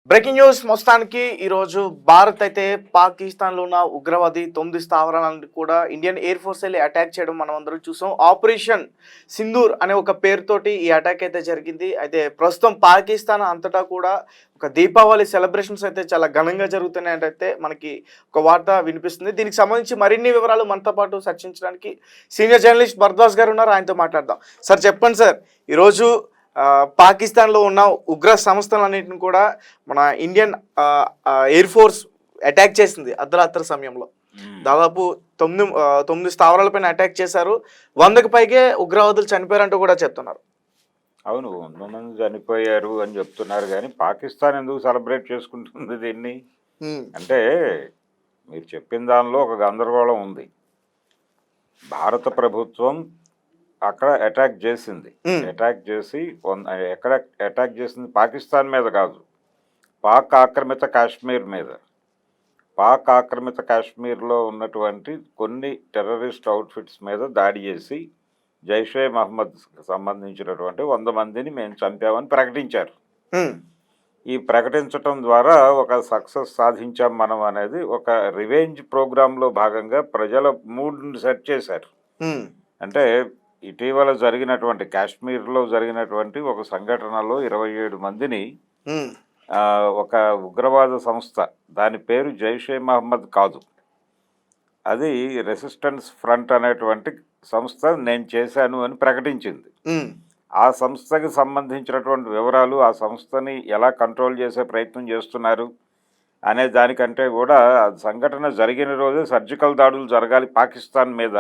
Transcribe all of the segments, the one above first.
Breaking news మొత్తానికి ఈరోజు భారత్ అయితే పాకిస్తాన్లో ఉన్న ఉగ్రవాది 9 స్థావరాలను కూడా ఇండియన్ ఎయిర్ ఫోర్స్ వెళ్ళి అటాక్ చేయడం మనం అందరం చూసాం. ఆపరేషన్ సింధూర్ అనే ఒక పేరుతోటి ఈ అటాక్ అయితే జరిగింది. అయితే ప్రస్తుతం పాకిస్తాన్ అంతటా కూడా ఒక దీపావళి సెలబ్రేషన్స్ అయితే చాలా ఘనంగా జరుగుతున్నాయంటే అయితే మనకి ఒక వార్త వినిపిస్తుంది. దీనికి సంబంధించి మరిన్ని వివరాలు మనతో పాటు చర్చించడానికి సీనియర్ జర్నలిస్ట్ భరద్వాజ్ గారు ఉన్నారు. ఆయనతో మాట్లాడదాం. సార్ చెప్పండి సార్, ఈరోజు పాకిస్తాన్లో ఉన్న ఉగ్ర సంస్థలన్నింటిని కూడా మన ఇండియన్ ఎయిర్ ఫోర్స్ అటాక్ చేసింది అర్ధరాత్రి సమయంలో. దాదాపు 9 స్థావరాలపైన అటాక్ చేశారు. 100కి పైగే ఉగ్రవాదులు చనిపోయారంటూ కూడా చెప్తున్నారు. అవును, 100 మంది చనిపోయారు అని చెప్తున్నారు, కానీ పాకిస్తాన్ ఎందుకు సెలబ్రేట్ చేసుకుంటుంది దీన్ని? అంటే మీరు చెప్పిన దానిలో ఒక గందరగోళం ఉంది. భారత ప్రభుత్వం అక్కడ అటాక్ చేసింది. అటాక్ చేసి ఎక్కడ అటాక్ చేసింది? పాకిస్తాన్ మీద కాదు, పాక్ ఆక్రమిత కాశ్మీర్ మీద. పాక్ ఆక్రమిత కాశ్మీర్లో ఉన్నటువంటి కొన్ని టెర్రరిస్ట్ అవుట్ఫిట్స్ మీద దాడి చేసి జైషే మహమ్మద్ సంబంధించినటువంటి 100 మందిని మేము చంపామని ప్రకటించారు. ఈ ప్రకటించటం ద్వారా ఒక సక్సెస్ సాధించాం మనం అనేది ఒక రివెంజ్ ప్రోగ్రాంలో భాగంగా ప్రజల మూడ్ని సెట్ చేశారు. అంటే ఇటీవల జరిగినటువంటి కాశ్మీర్లో జరిగినటువంటి ఒక సంఘటనలో 27 మందిని ఒక ఉగ్రవాద సంస్థ, దాని పేరు జైషే మహమ్మద్ కాదు, అది రెసిస్టెన్స్ ఫ్రంట్ అనేటువంటి సంస్థ నేను చేశాను అని ప్రకటించింది. ఆ సంస్థకి సంబంధించినటువంటి వివరాలు, ఆ సంస్థని ఎలా కంట్రోల్ చేసే ప్రయత్నం చేస్తున్నారు అనే దానికంటే కూడా సంఘటన జరిగిన రోజే సర్జికల్ దాడులు జరగాలి పాకిస్తాన్ మీద.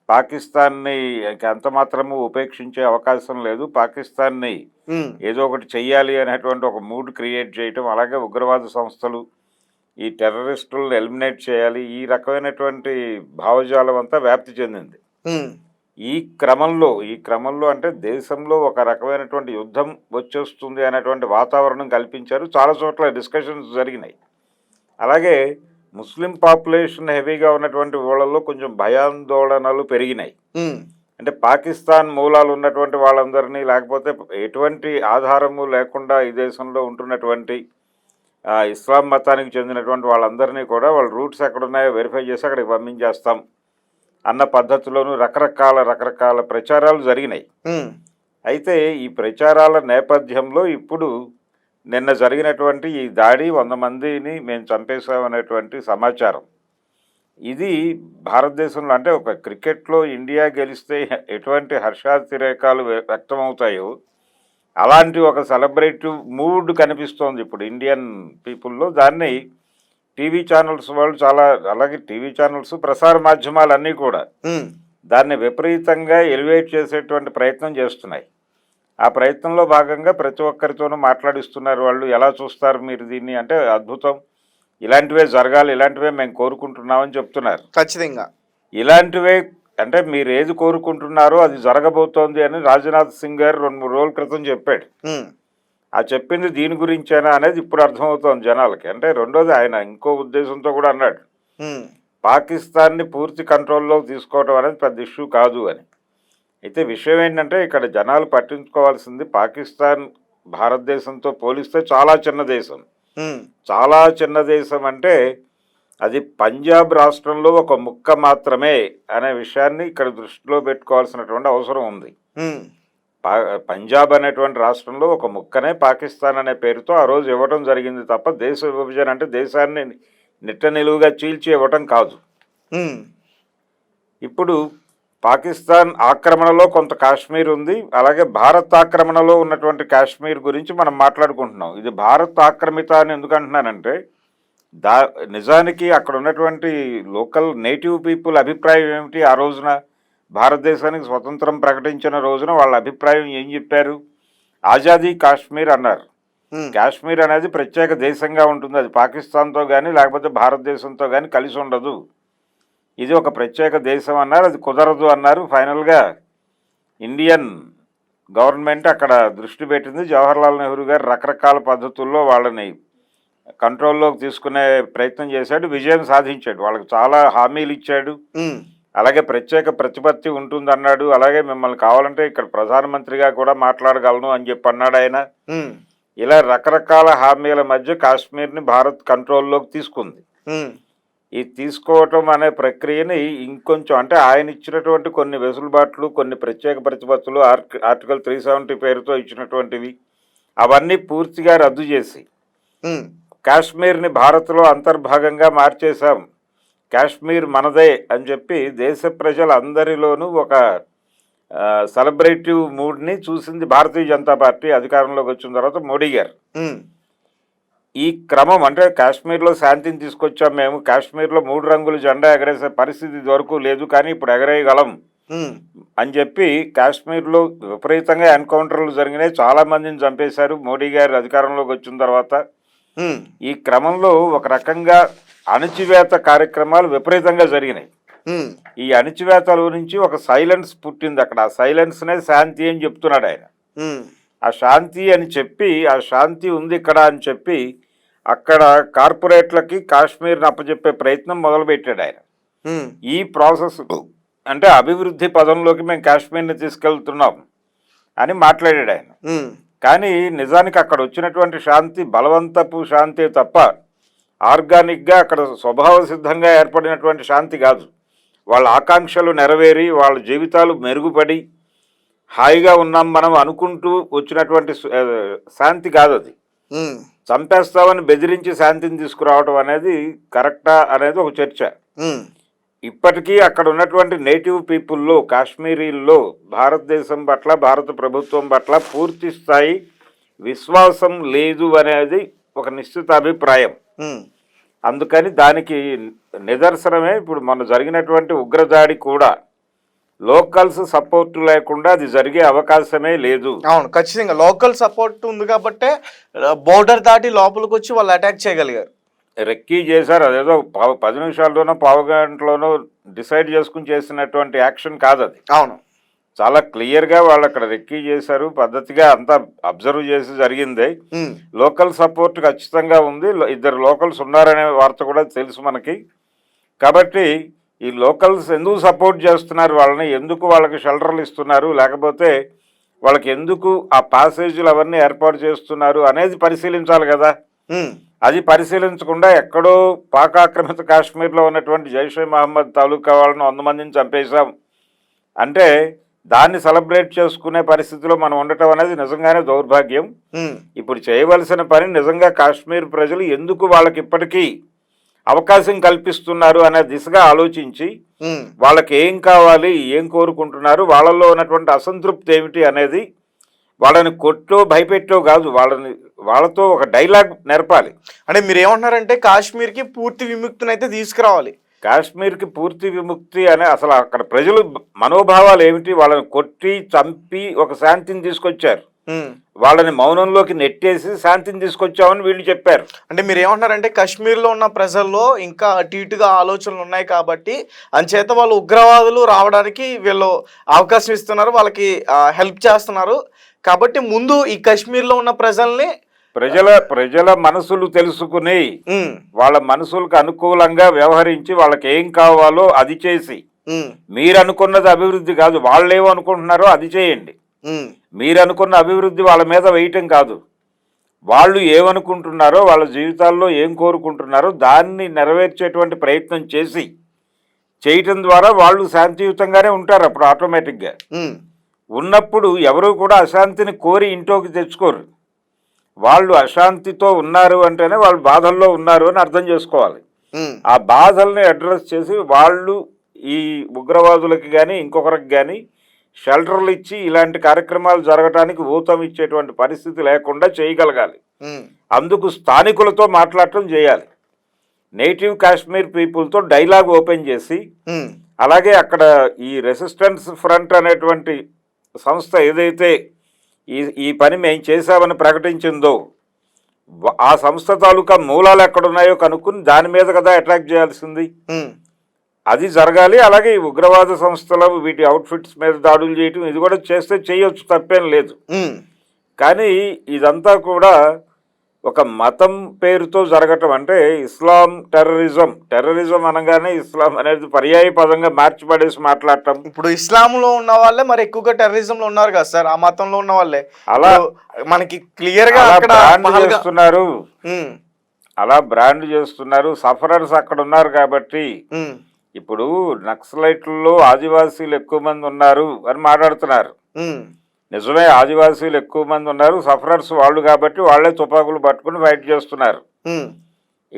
పాకిస్తాన్ని ఎంత మాత్రము ఉపేక్షించే అవకాశం లేదు, పాకిస్తాన్ని ఏదో ఒకటి చెయ్యాలి అనేటువంటి ఒక మూడ్ క్రియేట్ చేయటం, అలాగే ఉగ్రవాద సంస్థలు, ఈ టెర్రరిస్టులను ఎలిమినేట్ చేయాలి, ఈ రకమైనటువంటి భావజాలం అంతా వ్యాప్తి చెందింది. ఈ క్రమంలో అంటే దేశంలో ఒక రకమైనటువంటి యుద్ధం వచ్చేస్తుంది అనేటువంటి వాతావరణం కల్పించారు. చాలా చోట్ల డిస్కషన్స్ జరిగినాయి. అలాగే ముస్లిం పాపులేషన్ హెవీగా ఉన్నటువంటి ఊళ్ళల్లో కొంచెం భయాందోళనలు పెరిగినాయి. అంటే పాకిస్తాన్ మూలాలు ఉన్నటువంటి వాళ్ళందరినీ, లేకపోతే ఎటువంటి ఆధారము లేకుండా ఈ దేశంలో ఉంటున్నటువంటి ఇస్లాం మతానికి చెందినటువంటి వాళ్ళందరినీ కూడా వాళ్ళ రూట్స్ ఎక్కడున్నాయో వెరిఫై చేసి అక్కడికి పంపించేస్తాం అన్న పద్ధతిలోనూ రకరకాల ప్రచారాలు జరిగినాయి. అయితే ఈ ప్రచారాల నేపథ్యంలో ఇప్పుడు నిన్న జరిగినటువంటి ఈ దాడి 100 మందిని మేము చంపేశామనేటువంటి సమాచారం, ఇది భారతదేశంలో అంటే ఒక క్రికెట్లో ఇండియా గెలిస్తే ఎటువంటి హర్షాతిరేకాలు వ్యక్తమవుతాయో అలాంటి ఒక సెలబ్రేటివ్ మూడ్ కనిపిస్తోంది ఇప్పుడు ఇండియన్ పీపుల్లో. దాన్ని టీవీ ఛానల్స్ వాళ్ళు చాలా, అలాగే టీవీ ఛానల్స్, ప్రసార మాధ్యమాలన్నీ కూడా దాన్ని విపరీతంగా ఎలివేట్ చేసేటువంటి ప్రయత్నం చేస్తున్నాయి. ఆ ప్రయత్నంలో భాగంగా ప్రతి ఒక్కరితోనూ మాట్లాడిస్తున్నారు వాళ్ళు. ఎలా చూస్తారు మీరు దీన్ని అంటే, అద్భుతం, ఇలాంటివే జరగాలి, ఇలాంటివే మేము కోరుకుంటున్నామని చెప్తున్నారు. ఖచ్చితంగా ఇలాంటివే అంటే మీరు ఏది కోరుకుంటున్నారో అది జరగబోతోంది అని రాజ్నాథ్ సింగ్ గారు 2-3 రోజుల క్రితం చెప్పాడు. ఆ చెప్పింది దీని గురించేనా అనేది ఇప్పుడు అర్థమవుతోంది జనాలకి. అంటే రెండోది ఆయన ఇంకో ఉద్దేశంతో కూడా అన్నాడు, పాకిస్తాన్ని పూర్తి కంట్రోల్లో తీసుకోవడం అనేది పెద్ద ఇష్యూ కాదు అని. అయితే విషయం ఏంటంటే ఇక్కడ జనాలు పట్టించుకోవాల్సింది, పాకిస్తాన్ భారతదేశంతో పోలిస్తే చాలా చిన్న దేశం. చాలా చిన్న దేశం అంటే అది పంజాబ్ రాష్ట్రంలో ఒక ముక్క మాత్రమే అనే విషయాన్ని ఇక్కడ దృష్టిలో పెట్టుకోవాల్సినటువంటి అవసరం ఉంది. పంజాబ్ అనేటువంటి రాష్ట్రంలో ఒక ముక్కనే పాకిస్తాన్ అనే పేరుతో ఆ రోజు ఇవ్వటం జరిగింది తప్ప దేశ విభజన అంటే దేశాన్ని నిట్ట నిలువుగా చీల్చి ఇవ్వటం కాదు. ఇప్పుడు పాకిస్తాన్ ఆక్రమణలో కొంత కాశ్మీర్ ఉంది, అలాగే భారత్ ఆక్రమణలో ఉన్నటువంటి కాశ్మీర్ గురించి మనం మాట్లాడుకుంటున్నాం. ఇది భారత్ ఆక్రమిత అని ఎందుకు అంటున్నానంటే, నిజానికి అక్కడ ఉన్నటువంటి లోకల్ నేటివ్ పీపుల్ అభిప్రాయం ఏమిటి? ఆ రోజున భారతదేశానికి స్వతంత్రం ప్రకటించిన రోజున వాళ్ళ అభిప్రాయం ఏం చెప్పారు? ఆజాదీ కాశ్మీర్ అన్నారు. కాశ్మీర్ అనేది ప్రత్యేక దేశంగా ఉంటుంది, అది పాకిస్తాన్తో కానీ లేకపోతే భారతదేశంతో కానీ కలిసి ఉండదు, ఇది ఒక ప్రత్యేక దేశం అన్నారు. అది కుదరదు అన్నారు. ఫైనల్గా ఇండియన్ గవర్నమెంట్ అక్కడ దృష్టి పెట్టింది. జవహర్లాల్ నెహ్రూ గారు రకరకాల పద్ధతుల్లో వాళ్ళని కంట్రోల్లోకి తీసుకునే ప్రయత్నం చేశాడు, విజయం సాధించాడు. వాళ్ళకి చాలా హామీలు ఇచ్చాడు, అలాగే ప్రత్యేక ప్రతిపత్తి ఉంటుందన్నాడు, అలాగే మిమ్మల్ని కావాలంటే ఇక్కడ ప్రధానమంత్రిగా కూడా మాట్లాడగలను అని చెప్పి అన్నాడు ఆయన. ఇలా రకరకాల హామీల మధ్య కాశ్మీర్ని భారత్ కంట్రోల్లోకి తీసుకుంది. ఈ తీసుకోవటం అనే ప్రక్రియని ఇంకొంచెం అంటే ఆయన ఇచ్చినటువంటి కొన్ని వెసులుబాట్లు, కొన్ని ప్రత్యేక ప్రతిపత్తులు, ఆర్టికల్ 370 పేరుతో ఇచ్చినటువంటివి అవన్నీ పూర్తిగా రద్దు చేసి కాశ్మీర్ని భారత్లో అంతర్భాగంగా మార్చేశాం, కాశ్మీర్ మనదే అని చెప్పి దేశ ప్రజలందరిలోనూ ఒక సెలబ్రేటివ్ మూడ్ని చూసింది భారతీయ జనతా పార్టీ అధికారంలోకి వచ్చిన తర్వాత మోడీ గారు. ఈ క్రమం అంటే కాశ్మీర్లో శాంతిని తీసుకొచ్చాం మేము, కాశ్మీర్లో 3 రంగుల జెండా ఎగరేసే పరిస్థితి వరకు లేదు కానీ ఇప్పుడు ఎగరేయగలం అని చెప్పి కాశ్మీర్లో విపరీతంగా ఎన్కౌంటర్లు జరిగినాయి, చాలా మందిని చంపేశారు మోడీ గారు అధికారంలోకి వచ్చిన తర్వాత. ఈ క్రమంలో ఒక రకంగా అణచివేత కార్యక్రమాలు విపరీతంగా జరిగినాయి. ఈ అణచివేతల నుంచి ఒక సైలెన్స్ పుట్టింది అక్కడ. ఆ సైలెన్స్నే శాంతి అని చెప్తున్నాడు ఆయన. ఆ శాంతి అని చెప్పి, ఆ శాంతి ఉంది ఇక్కడ అని చెప్పి అక్కడ కార్పొరేట్లకి కాశ్మీర్ని అప్పచెప్పే ప్రయత్నం మొదలుపెట్టాడు ఆయన. ఈ ప్రాసెస్ అంటే అభివృద్ధి పదంలోకి మేము కాశ్మీర్ని తీసుకెళ్తున్నాం అని మాట్లాడాడు ఆయన. కానీ నిజానికి అక్కడ వచ్చినటువంటి శాంతి బలవంతపు శాంతి తప్ప ఆర్గానిక్గా అక్కడ స్వభావ సిద్ధంగా ఏర్పడినటువంటి శాంతి కాదు. వాళ్ళ ఆకాంక్షలు నెరవేరి వాళ్ళ జీవితాలు మెరుగుపడి హాయిగా ఉన్నాం మనం అనుకుంటూ వచ్చినటువంటి శాంతి కాదు అది. చంపేస్తామని బెదిరించి శాంతిని తీసుకురావడం అనేది కరెక్టా అనేది ఒక చర్చ. ఇప్పటికీ అక్కడ ఉన్నటువంటి నేటివ్ పీపుల్లో, కాశ్మీరీల్లో భారతదేశం పట్ల, భారత ప్రభుత్వం పట్ల పూర్తి స్థాయి విశ్వాసం లేదు అనేది ఒక నిశ్చిత అభిప్రాయం. అందుకని దానికి నిదర్శనమే ఇప్పుడు మొన్న జరిగినటువంటి ఉగ్రదాడి కూడా లోకల్స్ సపోర్ట్ లేకుండా అది జరిగే అవకాశమే లేదు. అవును, ఖచ్చితంగా లోకల్ సపోర్ట్ ఉంది కాబట్టే బోర్డర్ దాటి లోపలికి వచ్చి వాళ్ళు అటాక్ చేయగలిగారు. రెక్కీ చేశారు. అదేదో 10 నిమిషాల్లోనో పావు గంటలోనో డిసైడ్ చేసుకుని చేసినటువంటి యాక్షన్ కాదు అది. అవును, చాలా క్లియర్గా వాళ్ళు అక్కడ రెక్కీ చేశారు, పద్ధతిగా అంతా అబ్జర్వ్ చేసి జరిగింది. లోకల్ సపోర్ట్ ఖచ్చితంగా ఉంది, 2 లోకల్స్ ఉన్నారనే వార్త కూడా తెలుసు మనకి. కాబట్టి ఈ లోకల్స్ ఎందుకు సపోర్ట్ చేస్తున్నారు వాళ్ళని, ఎందుకు వాళ్ళకి షెల్టర్లు ఇస్తున్నారు, లేకపోతే వాళ్ళకి ఎందుకు ఆ ప్యాసేజీలు అవన్నీ ఏర్పాటు చేస్తున్నారు అనేది పరిశీలించాలి కదా. అది పరిశీలించకుండా ఎక్కడో పాక్ ఆక్రమిత కాశ్మీర్లో ఉన్నటువంటి జైషే మహమ్మద్ తాలూకా వాళ్ళని 100 మందిని చంపేశాం అంటే దాన్ని సెలబ్రేట్ చేసుకునే పరిస్థితిలో మనం ఉండటం అనేది నిజంగానే దౌర్భాగ్యం. ఇప్పుడు చేయవలసిన పని నిజంగా కాశ్మీర్ ప్రజలు ఎందుకు వాళ్ళకి ఇప్పటికీ అవకాశం కల్పిస్తున్నారు అనే దిశగా ఆలోచించి వాళ్ళకి ఏం కావాలి, ఏం కోరుకుంటున్నారు, వాళ్ళల్లో ఉన్నటువంటి అసంతృప్తి ఏమిటి అనేది వాళ్ళని కొట్టో భయపెట్టో కాదు, వాళ్ళతో ఒక డైలాగ్ నేర్పాలి. అంటే మీరు ఏమంటున్నారంటే కాశ్మీర్కి పూర్తి విముక్తిని అయితే తీసుకురావాలి. కాశ్మీర్కి పూర్తి విముక్తి అనే అసలు అక్కడ ప్రజలు మనోభావాలు ఏమిటి, వాళ్ళని కొట్టి చంపి ఒక శాంతిని తీసుకొచ్చారు, వాళ్ళని మౌనంలోకి నెట్టేసి శాంతిని తీసుకొచ్చామని వీళ్ళు చెప్పారు. అంటే మీరు ఏమంటున్నారంటే కాశ్మీర్లో ఉన్న ప్రజల్లో ఇంకా అటు ఇటుగా ఆలోచనలు ఉన్నాయి కాబట్టి అంచేత వాళ్ళు ఉగ్రవాదులు రావడానికి వీళ్ళు అవకాశం ఇస్తున్నారు, వాళ్ళకి హెల్ప్ చేస్తున్నారు. కాబట్టి ముందు ఈ కాశ్మీర్లో ఉన్న ప్రజల మనసులు తెలుసుకుని వాళ్ళ మనసులకు అనుకూలంగా వ్యవహరించి వాళ్ళకి ఏం కావాలో అది చేసి, మీరు అనుకున్నది అభివృద్ధి కాదు, వాళ్ళు ఏమనుకుంటున్నారో అది చేయండి. మీరు అనుకున్న అభివృద్ధి వాళ్ళ మీద వేయటం కాదు, వాళ్ళు ఏమనుకుంటున్నారో వాళ్ళ జీవితాల్లో ఏం కోరుకుంటున్నారో దాన్ని నెరవేర్చేటువంటి ప్రయత్నం చేయటం ద్వారా వాళ్ళు శాంతియుతంగానే ఉంటారు. అప్పుడు ఆటోమేటిక్గా ఉన్నప్పుడు ఎవరు కూడా అశాంతిని కోరి ఇంట్లోకి తెచ్చుకోరు. వాళ్ళు అశాంతితో ఉన్నారు అంటేనే వాళ్ళు బాధల్లో ఉన్నారు అని అర్థం చేసుకోవాలి. ఆ బాధల్ని అడ్రస్ చేసి వాళ్ళు ఈ ఉగ్రవాదులకి కానీ ఇంకొకరికి కానీ షెల్టర్లు ఇచ్చి ఇలాంటి కార్యక్రమాలు జరగడానికి ఊతం ఇచ్చేటువంటి పరిస్థితి లేకుండా చేయగలగాలి. అందుకు స్థానికులతో మాట్లాడటం చేయాలి, నేటివ్ కాశ్మీర్ పీపుల్తో డైలాగ్ ఓపెన్ చేసి, అలాగే అక్కడ ఈ రెసిస్టెన్స్ ఫ్రంట్ అనేటువంటి సంస్థ ఏదైతే ఈ పని మేము చేశామని ప్రకటించిందో ఆ సంస్థ తాలూకా మూలాలు ఎక్కడున్నాయో కనుక్కుని దాని మీద కదా అటాక్ చేయాల్సింది, అది జరగాలి. అలాగే ఈ ఉగ్రవాద సంస్థలు వీటి అవుట్ఫిట్స్ మీద దాడులు చేయటం ఇది కూడా చేయొచ్చు, తప్పేం లేదు. కానీ ఇదంతా కూడా ఒక మతం పేరుతో జరగటం అంటే ఇస్లాం టెర్రరిజం అనగానే ఇస్లాం అనేది పర్యాయ పదంగా మార్చిపడేసి మాట్లాడటం. ఇప్పుడు ఇస్లాంలో ఉన్న వాళ్ళే మరి ఎక్కువగా టెర్రరిజం లో ఉన్నారు కదా సార్, ఆ మతంలో ఉన్న వాళ్ళే. అలా మనకి క్లియర్ గా అక్కడ చేస్తున్నారు, అలా బ్రాండ్ చేస్తున్నారు. సఫరర్స్ అక్కడ ఉన్నారు కాబట్టి ఇప్పుడు నక్సలైట్లలో ఆదివాసీలు ఎక్కువ మంది ఉన్నారు అని మాట్లాడుతున్నారు. నిజమే, ఆదివాసీలు ఎక్కువ మంది ఉన్నారు, సఫరర్స్ వాళ్ళు కాబట్టి వాళ్లే తుపాకులు పట్టుకుని ఫైట్ చేస్తున్నారు.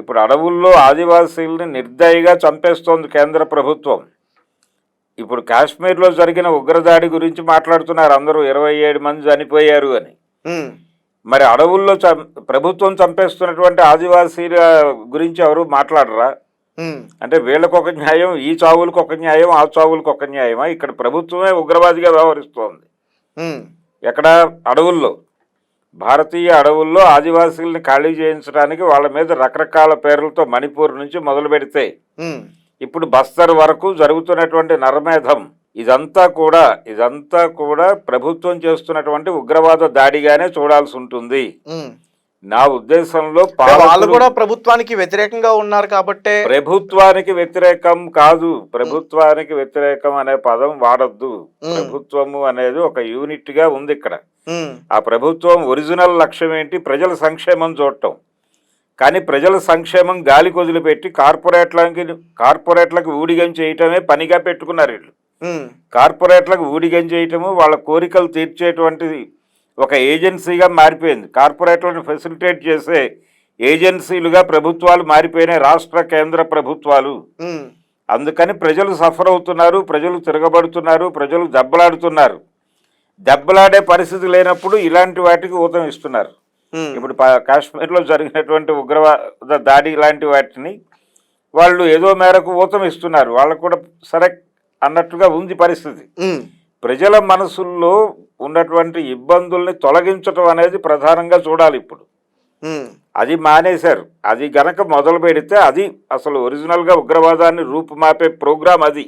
ఇప్పుడు అడవుల్లో ఆదివాసీల్ని నిర్దయగా చంపేస్తోంది కేంద్ర ప్రభుత్వం. ఇప్పుడు కాశ్మీర్లో జరిగిన ఉగ్రదాడి గురించి మాట్లాడుతున్నారు అందరూ, 27 మంది చనిపోయారు అని. మరి అడవుల్లో ప్రభుత్వం చంపేస్తున్నటువంటి ఆదివాసీల గురించి ఎవరు మాట్లాడరా? అంటే వీళ్ళకు ఒక న్యాయం, ఈ చావులకు ఒక న్యాయం, ఆ చావులకు ఒక న్యాయమా? ఇక్కడ ప్రభుత్వమే ఉగ్రవాదిగా వ్యవహరిస్తోంది. ఎక్కడ? అడవుల్లో, భారతీయ అడవుల్లో ఆదివాసీల్ని ఖాళీ చేయించడానికి వాళ్ళ మీద రకరకాల పేర్లతో మణిపూర్ నుంచి మొదలు పెడితే ఇప్పుడు బస్తర్ వరకు జరుగుతున్నటువంటి నరమేధం, ఇదంతా కూడా ప్రభుత్వం చేస్తున్నటువంటి ఉగ్రవాద దాడిగానే చూడాల్సి ఉంటుంది. నా ఉద్దేశంలో వాళ్ళు కూడా ప్రభుత్వానికి వ్యతిరేకంగా ఉన్నారు కాబట్టి. ప్రభుత్వానికి వ్యతిరేకం కాదు, ప్రభుత్వానికి వ్యతిరేకం అనే పదం వాడద్దు. ప్రభుత్వము అనేది ఒక యూనిట్ గా ఉంది ఇక్కడ. ఆ ప్రభుత్వం ఒరిజినల్ లక్ష్యం ఏంటి? ప్రజల సంక్షేమం చూడటం. కానీ ప్రజల సంక్షేమం గాలి కొదిలిపెట్టి కార్పొరేట్లకు ఊడిగం చేయటమే పనిగా పెట్టుకున్నారు వీళ్ళు. కార్పొరేట్లకు ఊడిగం చేయటము, వాళ్ళ కోరికలు తీర్చేటువంటిది ఒక ఏజెన్సీగా మారిపోయింది. కార్పొరేట్లను ఫెసిలిటేట్ చేసే ఏజెన్సీలుగా ప్రభుత్వాలు మారిపోయినాయి, రాష్ట్ర కేంద్ర ప్రభుత్వాలు. అందుకని ప్రజలు సఫర్ అవుతున్నారు, ప్రజలు తిరగబడుతున్నారు, ప్రజలు దెబ్బలాడుతున్నారు. దెబ్బలాడే పరిస్థితి లేనప్పుడు ఇలాంటి వాటికి ఊతం ఇస్తున్నారు. ఇప్పుడు కాశ్మీర్లో జరిగినటువంటి ఉగ్రవాద దాడి లాంటి వాటిని వాళ్ళు ఏదో మేరకు ఊతం ఇస్తున్నారు. వాళ్ళకు కూడా సరే అన్నట్టుగా ఉంది పరిస్థితి. ప్రజల మనసుల్లో ఉన్నటువంటి ఇబ్బందుల్ని తొలగించడం అనేది ప్రధానంగా చూడాలి. ఇప్పుడు అది మానేశారు. అది గనక మొదలు పెడితే అది అసలు ఒరిజినల్గా ఉగ్రవాదాన్ని రూపుమాపే ప్రోగ్రాం అది.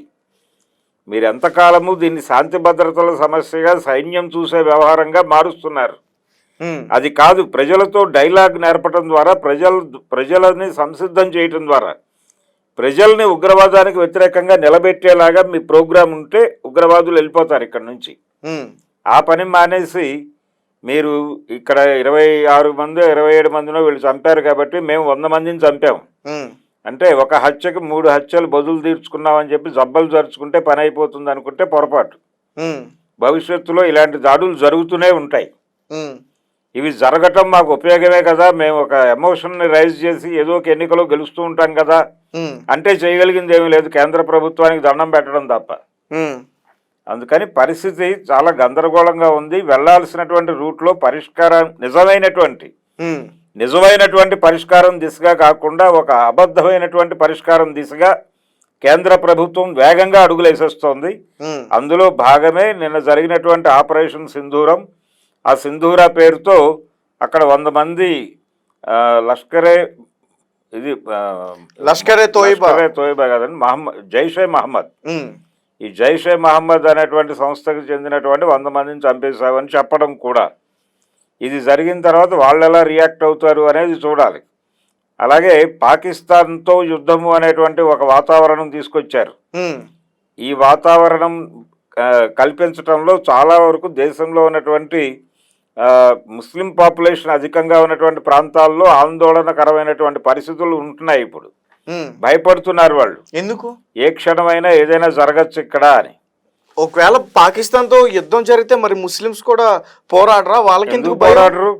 మీరు ఎంతకాలము దీన్ని శాంతి భద్రతల సమస్యగా సైన్యం చూసే వ్యవహారంగా మారుస్తున్నారు. అది కాదు, ప్రజలతో డైలాగ్ నేర్పడం ద్వారా, ప్రజలని సంసిద్ధం చేయటం ద్వారా ప్రజల్ని ఉగ్రవాదానికి వ్యతిరేకంగా నిలబెట్టేలాగా మీ ప్రోగ్రాం ఉంటే ఉగ్రవాదులు వెళ్ళిపోతారు ఇక్కడ నుంచి. ఆ పని మానేసి మీరు ఇక్కడ 26 మంది 27 మందినో వీళ్ళు చంపారు కాబట్టి మేము 100 మందిని చంపాము అంటే ఒక హత్యకు 3 హత్యలు బదులు తీర్చుకున్నామని చెప్పి జబ్బలు జరుచుకుంటే పని అయిపోతుంది అనుకుంటే పొరపాటు. భవిష్యత్తులో ఇలాంటి దాడులు జరుగుతూనే ఉంటాయి. ఇవి జరగటం మాకు ఉపయోగమే కదా, మేము ఒక ఎమోషన్ని రైజ్ చేసి ఏదో ఒక ఎన్నికలో గెలుస్తూ ఉంటాం కదా అంటే చేయగలిగింది ఏమీ లేదు, కేంద్ర ప్రభుత్వానికి దండం పెట్టడం తప్ప. అందుకని పరిస్థితి చాలా గందరగోళంగా ఉంది. వెళ్లాల్సినటువంటి రూట్లో పరిష్కారం నిజమైనటువంటి పరిష్కారం దిశగా కాకుండా ఒక అబద్ధమైనటువంటి పరిష్కారం దిశగా కేంద్ర ప్రభుత్వం వేగంగా అడుగులేసేస్తోంది. అందులో భాగమే నిన్న జరిగినటువంటి ఆపరేషన్ సింధూరం. ఆ సింధూరా పేరుతో అక్కడ 100 మంది లష్కరే తోయిబా కదండి, జైషే మహమ్మద్, ఈ జైషే మహమ్మద్ అనేటువంటి సంస్థకు చెందినటువంటి 100 మందిని చంపేశామని చెప్పడం కూడా. ఇది జరిగిన తర్వాత వాళ్ళు ఎలా రియాక్ట్ అవుతారు అనేది చూడాలి. అలాగే పాకిస్తాన్తో యుద్ధము అనేటువంటి ఒక వాతావరణం తీసుకొచ్చారు. ఈ వాతావరణం కల్పించడంలో చాలా వరకు దేశంలో ఉన్నటువంటి ముస్లిం పాపులేషన్ అధికంగా ఉన్నటువంటి ప్రాంతాల్లో ఆందోళనకరమైనటువంటి పరిస్థితులు ఉంటున్నాయి. ఇప్పుడు భయపడుతున్నారు వాళ్ళు. ఎందుకు? ఏ క్షణమైనా ఏదైనా జరగచ్చు ఇక్కడ అని. ఒకవేళ పాకిస్తాన్ తో యుద్ధం జరిగితే మరి ముస్లిమ్స్ కూడా పోరాడరా? వాళ్ళకి ఎందుకు పోరాడరు?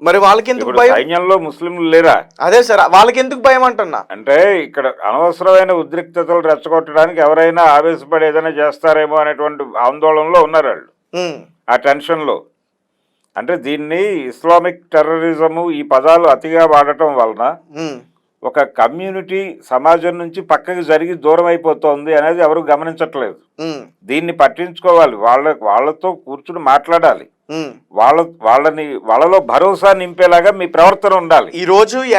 మరి వాళ్ళకి ఎందుకు భయం? సైన్యంలో ముస్లింలు లేరా? అదే సార్, వాళ్ళకి ఎందుకు భయం అంటున్నా అంటే ఇక్కడ అనవసరమైన ఉద్రిక్తతలు రెచ్చగొట్టడానికి ఎవరైనా ఆవేశపడి ఏదైనా చేస్తారేమో అనేటువంటి ఆందోళనలో ఉన్నారు వాళ్ళు, ఆ టెన్షన్లో. అంటే దీన్ని ఇస్లామిక్ టెర్రరిజము ఈ పదాలు అతిగా వాడటం వలన ఒక కమ్యూనిటీ సమాజం నుంచి పక్కకి జరిగి దూరం అయిపోతుంది అనేది ఎవరు గమనించట్లేదు. దీన్ని పట్టించుకోవాలి, వాళ్ళతో కూర్చుని మాట్లాడాలి, వాళ్ళలో భరోసా నింపేలాగా మీ ప్రవర్తన ఉండాలి. ఈ రోజు ఈ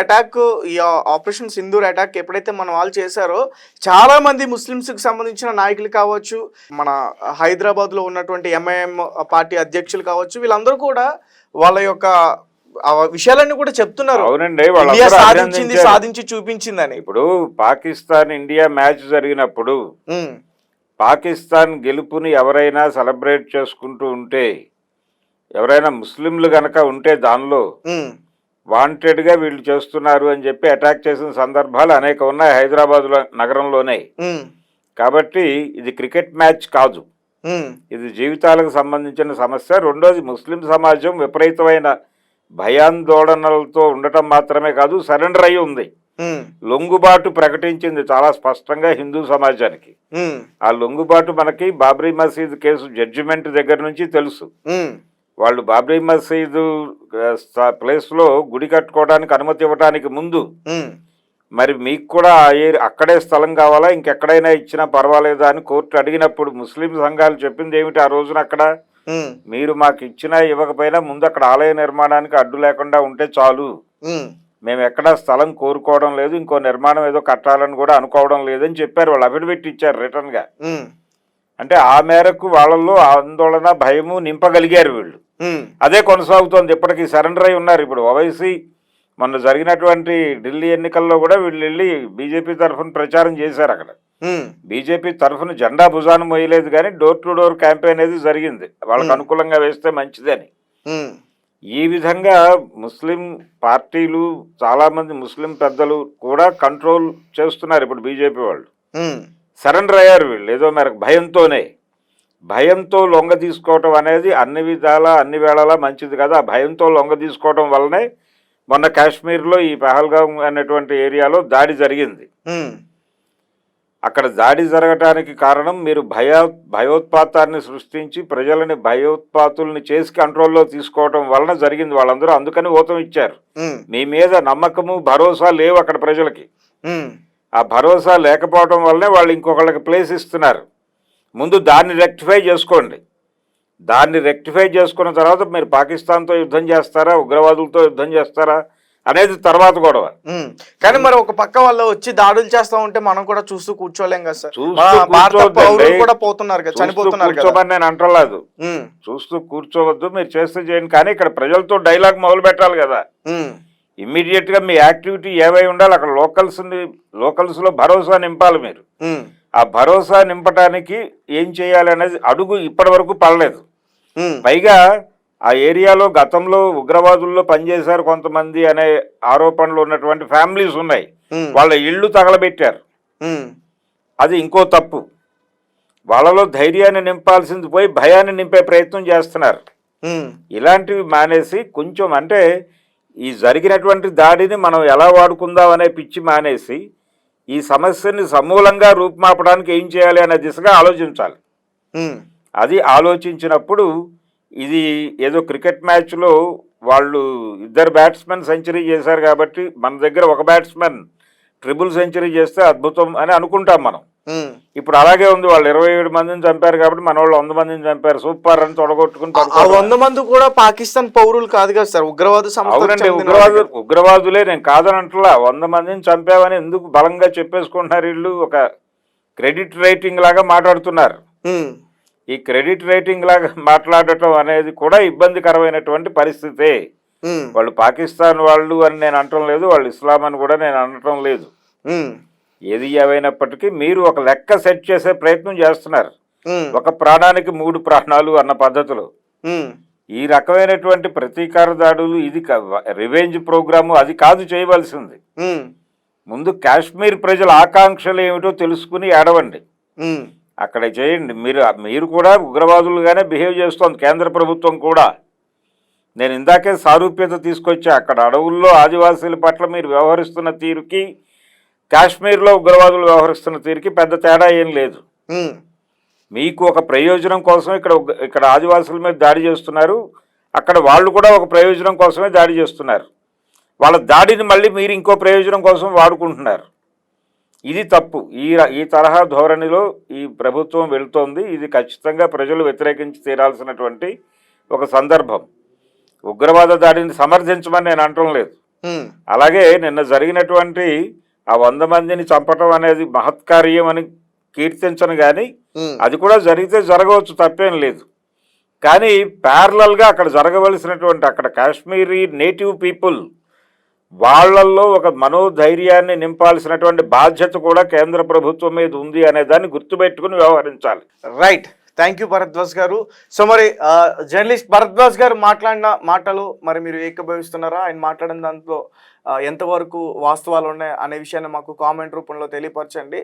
ఆపరేషన్ సింధూర్ అటాక్ ఎప్పుడైతే మన వాళ్ళు చేశారో చాలా మంది ముస్లిమ్స్ కి సంబంధించిన నాయకులు కావచ్చు, మన హైదరాబాద్ లో ఉన్నటువంటి ఎంఐఎం పార్టీ అధ్యక్షులు కావచ్చు, వీళ్ళందరూ కూడా వాళ్ళ యొక్క ఆ విషయాలన్నీ కూడా చెప్తున్నారు. అవునండి, ఇండియా వాళ్ళందరూ సాధించింది, అభినందించారు. సాధించి చూపించిందని. ఇప్పుడు పాకిస్తాన్ ఇండియా మ్యాచ్ జరిగినప్పుడు ఉమ్, పాకిస్తాన్ గెలుపుని ఎవరైనా సెలబ్రేట్ చేసుకుంటూ ఉంటే, ఎవరైనా ముస్లింలు గనక ఉంటే దానిలో ఉమ్, వాంటెడ్గా వీళ్ళు చేస్తున్నారు అని చెప్పి అటాక్ చేసిన సందర్భాలు అనేక ఉన్నాయి హైదరాబాద్ నగరంలోనే. ఉమ్, కాబట్టి ఇది క్రికెట్ మ్యాచ్ కాదు, ఉమ్, ఇది జీవితాలకు సంబంధించిన సమస్య. రెండోది, ముస్లిం సమాజం విపరీతమైన భయాందోళనలతో ఉండటం మాత్రమే కాదు, సరెండర్ అయి ఉంది, ఉమ్, లొంగుబాటు ప్రకటించింది చాలా స్పష్టంగా హిందూ సమాజానికి. ఉమ్, ఆ లొంగుబాటు మనకి బాబ్రీ మసీద్ కేసు జడ్జిమెంట్ దగ్గర నుంచి తెలుసు. ఉమ్, వాళ్ళు బాబ్రీ మసీదు ప్లేస్లో గుడి కట్టుకోవడానికి అనుమతి ఇవ్వడానికి ముందు ఉమ్, మరి మీకు కూడా అక్కడే స్థలం కావాలా, ఇంకెక్కడైనా ఇచ్చినా పర్వాలేదా అని కోర్టు అడిగినప్పుడు ముస్లిం సంఘాలు చెప్పింది ఏమిటి ఆ రోజున అక్కడ, ఉమ్, మీరు మాకు ఇచ్చినా ఇవ్వకపోయినా ముందు అక్కడ ఆలయ నిర్మాణానికి అడ్డు లేకుండా ఉంటే చాలు, ఉమ్, మేము ఎక్కడా స్థలం కోరుకోవడం లేదు, ఇంకో నిర్మాణం ఏదో కట్టాలని కూడా అనుకోవడం లేదని చెప్పారు. వాళ్ళు అఫిడవిట్ ఇచ్చారు రిటర్న్గా. ఉమ్, అంటే ఆ మేరకు వాళ్ళల్లో ఆందోళన భయము నింపగలిగారు వీళ్ళు. ఉమ్, అదే కొనసాగుతోంది, ఇప్పటికీ సరెండర్ అయి ఉన్నారు. ఇప్పుడు ఓవైసీ మొన్న జరిగినటువంటి ఢిల్లీ ఎన్నికల్లో కూడా వీళ్ళు వెళ్ళి బీజేపీ తరఫున ప్రచారం చేశారు. అక్కడ ఉమ్, బీజేపీ తరఫున జెండా భుజాన్ని మోయలేదు, కానీ డోర్ టు డోర్ క్యాంపెయిన్ అనేది జరిగింది, వాళ్ళకు అనుకూలంగా వేస్తే మంచిదని. ఉమ్, ఈ విధంగా ముస్లిం పార్టీలు, చాలామంది ముస్లిం పెద్దలు కూడా కంట్రోల్ చేస్తున్నారు ఇప్పుడు బీజేపీ వాళ్ళు. ఉమ్, సరెండర్ అయ్యారు వీళ్ళు ఏదో మేరకు భయంతోనే. భయంతో లొంగ తీసుకోవటం అనేది అన్ని విధాలా అన్ని వేళలా మంచిది కదా. ఆ భయంతో లొంగ తీసుకోవటం వల్లనే మొన్న కాశ్మీర్లో ఈ పహల్గామ్ అనేటువంటి ఏరియాలో దాడి జరిగింది. ఉమ్, అక్కడ దాడి జరగటానికి కారణం మీరు భయోత్పాతాన్ని సృష్టించి ప్రజలని భయోత్పాతుల్ని చేసి కంట్రోల్లో తీసుకోవటం వలన జరిగింది. వాళ్ళందరూ అందుకని ఊతం ఇచ్చారు. ఉమ్, మీ మీద నమ్మకము భరోసా లేవు అక్కడ ప్రజలకి. ఉమ్, ఆ భరోసా లేకపోవడం వల్లనే వాళ్ళు ఇంకొకళ్ళకి ప్లేస్ ఇస్తున్నారు. ముందు దాన్ని రెక్టిఫై చేసుకోండి. దాన్ని రెక్టిఫై చేసుకున్న తర్వాత మీరు పాకిస్తాన్తో యుద్ధం చేస్తారా, ఉగ్రవాదులతో యుద్ధం చేస్తారా అనేది తర్వాత గొడవ. కానీ మరి ఒక పక్క వాళ్ళు వచ్చి దాడులు చేస్తా ఉంటే మనం కూడా చూస్తూ కూర్చోలేం కదా సార్. చూస్తూ పౌరులు కూడా పోతున్నారు కదా, చనిపోతున్నారు కదా. కూర్చోమని నేను అంటలేదు, చూస్తూ కూర్చోవద్దు, మీరు చేస్తే చేయండి. కానీ ఇక్కడ ప్రజలతో డైలాగ్ మొదలు పెట్టాలి కదా. ఇమ్మీడియట్ గా మీ యాక్టివిటీ ఏవై ఉండాలి, అక్కడ లోకల్స్ లో భరోసా నింపాలి మీరు. ఆ భరోసా నింపడానికి ఏం చేయాలి అనేది అడుగు ఇప్పటి వరకు పడలేదు. పైగా ఆ ఏరియాలో గతంలో ఉగ్రవాదుల్లో పనిచేశారు కొంతమంది అనే ఆరోపణలు ఉన్నటువంటి ఫ్యామిలీస్ ఉన్నాయి. వాళ్ళ ఇళ్ళు తగలబెట్టారు. అది ఇంకో తప్పు. వాళ్ళలో ధైర్యాన్ని నింపాల్సింది పోయి భయాన్ని నింపే ప్రయత్నం చేస్తున్నారు. ఇలాంటివి మానేసి కొంచెం అంటే ఈ జరిగినటువంటి దాడిని మనం ఎలా వాడుకుందాం అనే పిచ్చి మానేసి ఈ సమస్యని సమూలంగా రూపుమాపడానికి ఏం చేయాలి అనే దిశగా ఆలోచించాలి. అది ఆలోచించినప్పుడు ఇది ఏదో క్రికెట్ మ్యాచ్లో వాళ్ళు ఇద్దరు బ్యాట్స్మెన్ సెంచరీ చేశారు కాబట్టి మన దగ్గర ఒక బ్యాట్స్మెన్ ట్రిపుల్ సెంచరీ చేస్తే అద్భుతం అని అనుకుంటాం మనం. ఇప్పుడు అలాగే ఉంది, వాళ్ళు 27 మందిని చంపారు కాబట్టి మన వాళ్ళు 100 మందిని చంపారు, సూపర్ అని తొడగొట్టుకుని 100 మంది కూడా పాకిస్తాన్ పౌరులు కాదు కదా సార్, ఉగ్రవాద అవునండి, ఉగ్రవాదులే, నేను కాదని అంటలా. 100 మందిని చంపావని ఎందుకు బలంగా చెప్పేసుకుంటున్నారు వీళ్ళు? ఒక క్రెడిట్ రైటింగ్ లాగా మాట్లాడుతున్నారు. ఈ క్రెడిట్ రైటింగ్ లాగా మాట్లాడటం అనేది కూడా ఇబ్బందికరమైనటువంటి పరిస్థితే. వాళ్ళు పాకిస్తాన్ వాళ్ళు అని నేను అనటం లేదు, వాళ్ళు ఇస్లాం అని కూడా నేను అనటం లేదు. ఏది ఏవైనప్పటికీ మీరు ఒక లెక్క సెట్ చేసే ప్రయత్నం చేస్తున్నారు. ఒక ప్రాణానికి 3 ప్రాణాలు అన్న పద్ధతిలో ఈ రకమైనటువంటి ప్రతీకార దాడులు, ఇది రివెంజ్ ప్రోగ్రాము అది కాదు చేయవలసింది. ముందు కాశ్మీర్ ప్రజల ఆకాంక్షలు ఏమిటో తెలుసుకుని ఏడవండి, అక్కడ చేయండి. మీరు కూడా ఉగ్రవాదులుగానే బిహేవ్ చేస్తోంది కేంద్ర ప్రభుత్వం కూడా. నేను ఇందాకే సారూప్యత తీసుకొచ్చా. అక్కడ అడవుల్లో ఆదివాసీల పట్ల మీరు వ్యవహరిస్తున్న తీరుకి కాశ్మీర్లో ఉగ్రవాదులు వ్యవహరిస్తున్న తీరుకి పెద్ద తేడా ఏం లేదు. మీకు ఒక ప్రయోజనం కోసం ఇక్కడ ఆదివాసుల మీద దాడి చేస్తున్నారు, అక్కడ వాళ్ళు కూడా ఒక ప్రయోజనం కోసమే దాడి చేస్తున్నారు. వాళ్ళ దాడిని మళ్ళీ మీరు ఇంకో ప్రయోజనం కోసం వాడుకుంటున్నారు. ఇది తప్పు. ఈ తరహా ధోరణిలో ఈ ప్రభుత్వం వెళుతోంది. ఇది ఖచ్చితంగా ప్రజలు వ్యతిరేకించి తీరాల్సినటువంటి ఒక సందర్భం. ఉగ్రవాద దాడిని సమర్థించమని నేను అనటం లేదు. అలాగే నిన్న జరిగినటువంటి ఆ 100 మందిని చంపటం అనేది మహత్కార్యం అని కీర్తించను, కానీ అది కూడా జరిగితే జరగవచ్చు, తప్పేం లేదు. కానీ ప్యారలల్గా అక్కడ జరగవలసినటువంటి అక్కడ కాశ్మీరీ నేటివ్ పీపుల్ వాళ్ళల్లో ఒక మనోధైర్యాన్ని నింపాల్సినటువంటి బాధ్యత కూడా కేంద్ర ప్రభుత్వం మీద ఉంది అనే దాన్ని గుర్తుపెట్టుకుని వ్యవహరించాలి. రైట్, థ్యాంక్ యూ భరద్వాజ్ గారు. సో మరి జర్నలిస్ట్ భరద్వాజ్ గారు మాట్లాడిన మాటలు మరి మీరు ఏకీభవిస్తున్నారా? ఆయన మాట్లాడిన దాంట్లో ఎంతవరకు వాస్తవాలు ఉన్నాయి అనే విషయాన్ని మాకు కామెంట్ రూపంలో తెలియపరచండి.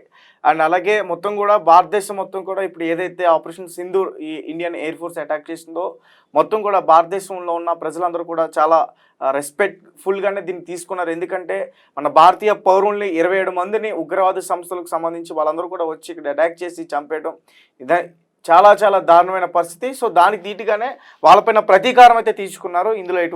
అండ్ అలాగే మొత్తం కూడా భారతదేశం మొత్తం కూడా ఇప్పుడు ఏదైతే ఆపరేషన్ సింధూర్ ఈ ఇండియన్ ఎయిర్ ఫోర్స్ అటాక్ చేసిందో మొత్తం కూడా భారతదేశంలో ఉన్న ప్రజలందరూ కూడా చాలా రెస్పెక్ట్ఫుల్గానే దీన్ని తీసుకున్నారు. ఎందుకంటే మన భారతీయ పౌరుల్ని 27 మందిని ఉగ్రవాద సంస్థలకు సంబంధించి వాళ్ళందరూ కూడా వచ్చి ఇక్కడ అటాక్ చేసి చంపేయడం ఇదే చాలా చాలా దారుణమైన పరిస్థితి. సో దానికి ధీటుగానే వాళ్ళపైన ప్రతీకారం అయితే తీసుకున్నారు. ఇందులో